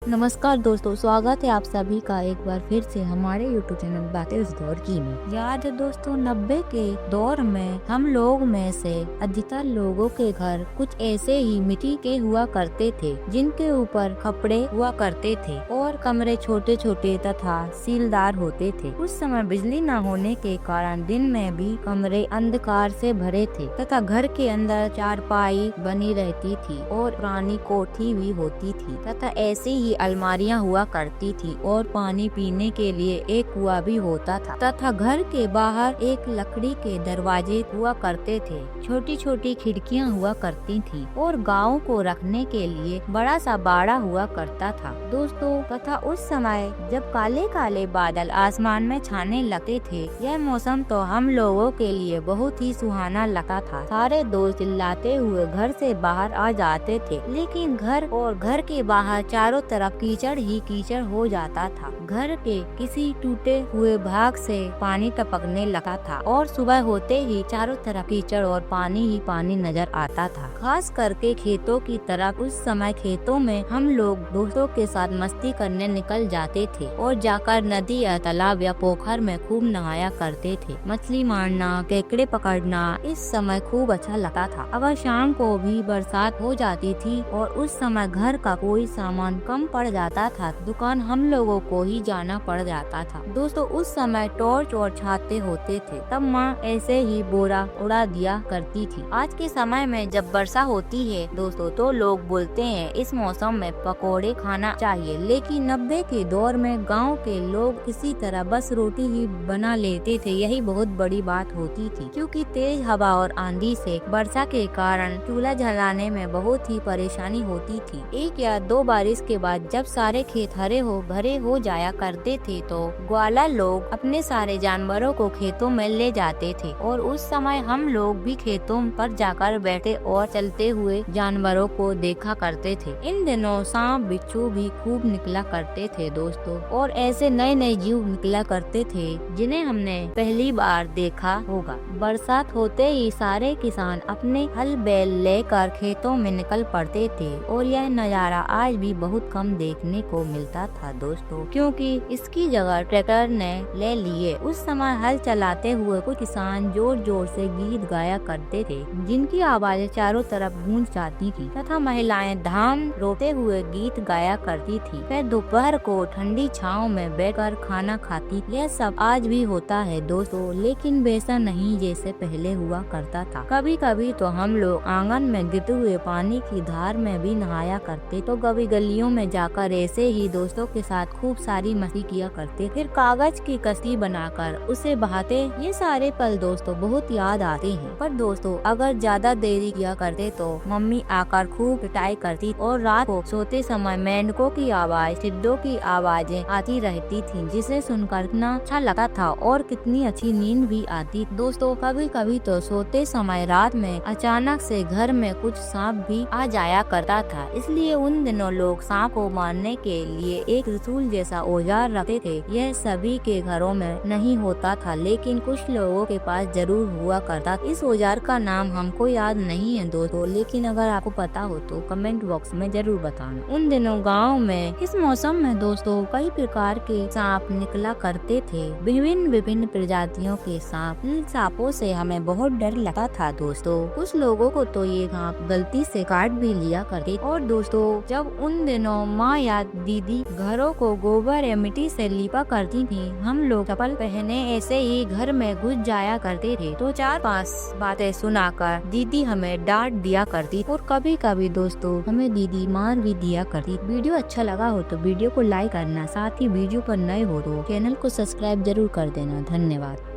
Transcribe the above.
नमस्कार दोस्तों, स्वागत है आप सभी का एक बार फिर से हमारे YouTube चैनल बातें उस दौर की में। याद है दोस्तों, 90 के दौर में हम लोग में से अधिकतर लोगों के घर कुछ ऐसे ही मिट्टी के हुआ करते थे, जिनके ऊपर कपड़े हुआ करते थे और कमरे छोटे छोटे तथा सीलदार होते थे। उस समय बिजली न होने के कारण दिन में भी कमरे अंधकार से भरे थे तथा घर के अंदर चारपाई बनी रहती थी और पुरानी कोठी भी होती थी तथा ऐसे ही अलमारियां हुआ करती थी और पानी पीने के लिए एक कुआं भी होता था तथा घर के बाहर एक लकड़ी के दरवाजे हुआ करते थे। छोटी छोटी खिड़कियां हुआ करती थी और गायों को रखने के लिए बड़ा सा बाड़ा हुआ करता था दोस्तों। तथा उस समय जब काले काले बादल आसमान में छाने लगते थे, यह मौसम तो हम लोगों के लिए बहुत ही सुहाना लगता था। सारे दोस्त चिल्लाते हुए घर से बाहर आ जाते थे, लेकिन घर और घर के बाहर चारों तरफ कीचड़ ही कीचड़ हो जाता था। घर के किसी टूटे हुए भाग से पानी टपकने लगा था और सुबह होते ही चारों तरफ कीचड़ और पानी ही पानी नजर आता था। खास करके खेतों की तरफ। उस समय खेतों में हम लोग दोस्तों के साथ मस्ती करने निकल जाते थे और जाकर नदी या तालाब या पोखर में खूब नहाया करते थे। मछली मारना, केकड़े पकड़ना इस समय खूब अच्छा लगता था। अगर शाम को भी बरसात हो जाती थी और उस समय घर का कोई सामान कम पड़ जाता था, दुकान हम लोगों को ही जाना पड़ जाता था दोस्तों। उस समय टॉर्च और छाते होते थे, तब माँ ऐसे ही बोरा उड़ा दिया करती थी। आज के समय में जब वर्षा होती है दोस्तों, तो लोग बोलते हैं इस मौसम में पकोड़े खाना चाहिए, लेकिन 90 के दौर में गांव के लोग किसी तरह बस रोटी ही बना लेते थे। यही बहुत बड़ी बात होती थी, क्योंकि तेज हवा और आंधी से वर्षा के कारण चूल्हा जलाने में बहुत ही परेशानी होती थी। एक या दो बारिश के बाद जब सारे खेत हरे भरे हो जाया करते थे, तो ग्वाला लोग अपने सारे जानवरों को खेतों में ले जाते थे और उस समय हम लोग भी खेतों पर जाकर बैठे और चलते हुए जानवरों को देखा करते थे। इन दिनों सांप बिच्छू भी खूब निकला करते थे दोस्तों, और ऐसे नए नए जीव निकला करते थे जिन्हें हमने पहली बार देखा होगा। बरसात होते ही सारे किसान अपने हल बैल लेकर खेतों में निकल पड़ते थे और यह नजारा आज भी बहुत कम देखने को मिलता था दोस्तों, क्योंकि इसकी जगह ट्रैक्टर ने ले लिए। उस समय हल चलाते हुए कुछ किसान जोर जोर से गीत गाया करते थे, जिनकी आवाजें चारों तरफ गूंज जाती थी तथा महिलाएं धान रोते हुए गीत गाया करती थी। फिर दोपहर को ठंडी छांव में बैठकर खाना खाती। यह सब आज भी होता है दोस्तों, लेकिन वैसा नहीं जैसे पहले हुआ करता था। कभी कभी तो हम लोग आंगन में गिरते हुए पानी की धार में भी नहाया करते, तो कभी गलियों में जाकर ऐसे ही दोस्तों के साथ खूब सारी मस्ती किया करते। फिर कागज की कश्ती बनाकर उसे बहाते। ये सारे पल दोस्तों बहुत याद आते हैं। पर दोस्तों अगर ज्यादा देरी किया करते तो मम्मी आकर खूब पिटाई करती और रात को सोते समय मेंढकों की आवाज, टिड्डों की आवाजें आती रहती थी, जिसे सुनकर इतना अच्छा लगता था और कितनी अच्छी नींद भी आती दोस्तों। कभी कभी तो सोते समय रात में अचानक से घर में कुछ सांप भी आ जाया करता था, इसलिए उन दिनों लोग सांप को मारने के लिए एक त्रिशूल जैसा औजार रखते थे। यह सभी के घरों में नहीं होता था, लेकिन कुछ लोगों के पास जरूर हुआ करता। इस औजार का नाम हमको याद नहीं है दोस्तों, लेकिन अगर आपको पता हो तो कमेंट बॉक्स में जरूर बताना। उन दिनों गांव में इस मौसम में दोस्तों कई प्रकार के सांप निकला करते थे, विभिन्न विभिन्न प्रजातियों के सांप। इन सांपों से हमें बहुत डर लगता था दोस्तों। कुछ लोगों को तो ये सांप गलती से काट भी लिया करते। और दोस्तों जब उन दिनों माँ या दीदी घरों को गोबर या मिट्टी से लिपा करती थी, हम लोग चप्पल पहने ऐसे ही घर में घुस जाया करते थे, तो 4-5 बातें सुनाकर दीदी हमें डांट दिया करती और कभी कभी दोस्तों हमें दीदी मार भी दिया करती। वीडियो अच्छा लगा हो तो वीडियो को लाइक करना, साथ ही वीडियो पर नए हो तो चैनल को सब्सक्राइब जरूर कर देना। धन्यवाद।